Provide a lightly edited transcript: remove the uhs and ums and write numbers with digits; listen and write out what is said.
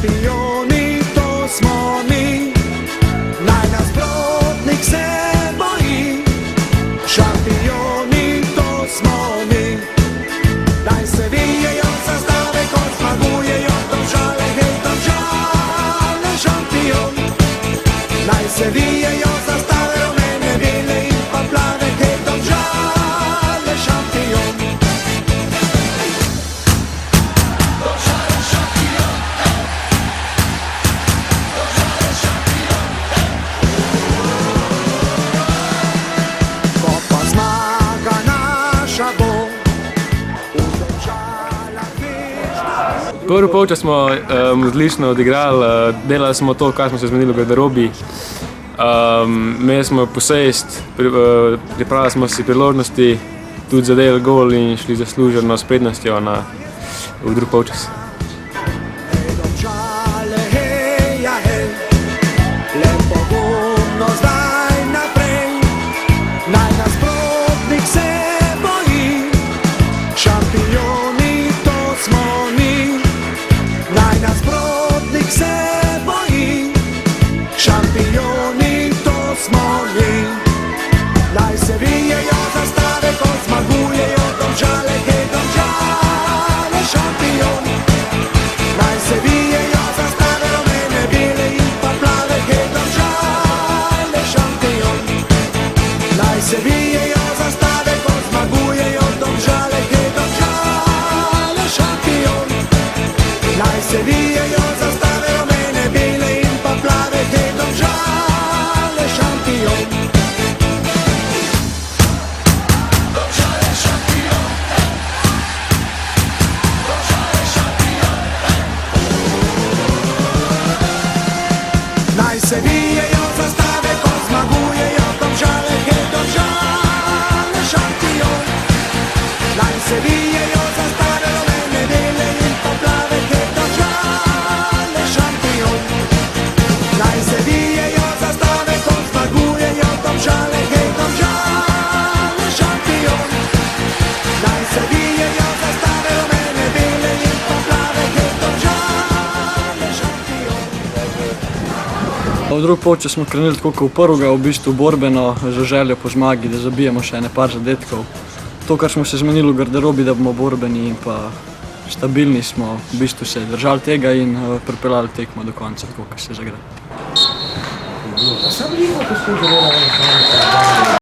Šampioni, to smo mi, naj nasprotnik se boji. Šampioni, to smo mi, naj se vijejo zastave, ko zmagujejo Domžale, hej Domžale, šampion. Naj se vijejo zastave, rumene, bele in pa plave, hej Domžale, šampion. Domžale, šampion. Domžale, šampion. Ko pa zmaga naša bo, v Domžalah veš. Prvi polčas smo odlično odigrali, delali smo to, kar smo se zmenili v garderobi. Imeli smo posest, pripravili smo si priložnosti, tudi zadeli gol in šli zasluženo s prednostjo v drugi polčas. Hej Domžale, hej, ja hej, le pogumno zdaj naprej, naj nasprotnik se boji. Šampioni, to smo mi, naj nasprotnik se boji. Šampioni, to smo mi, naj se vijejo zastave, ko zmagujejo Domžale, hej Domžale, šampion. Naj se vijejo zastave, rumene, bele in pa plave, hej Domžale, šampion. Naj se vijejo zastave, ko zmagujejo Domžale, hej Domžale, šampion. Naj se vijejo zastave, rumene, bele in pa plave, hej Domžale, šampion. Domžale, šampion. Domžale, šampion. Naj se vijejo zastave, ko zmagujejo Domžale, hej Domžale, šampion. Naj se vijejo zastave, rumene, bele in pa plave, hej Domžale, šampion. Naj se vijejo zastave, ko zmagujejo Domžale, hej Domžale, šampion. Naj se vijejo zastave, rumene, bele in pa plave, hej Domžale, šampion. V drugi polčas smo krenili tako kot v prvega, v bistvu borbeno, z željo po zmagi, da zabijemo še ene par zadetkov. To, kar smo se zmenili v garderobi, da bomo borbeni in pa stabilni, smo v bistvu se držali tega in pripeljali tekmo do konca, tako kot se zagre.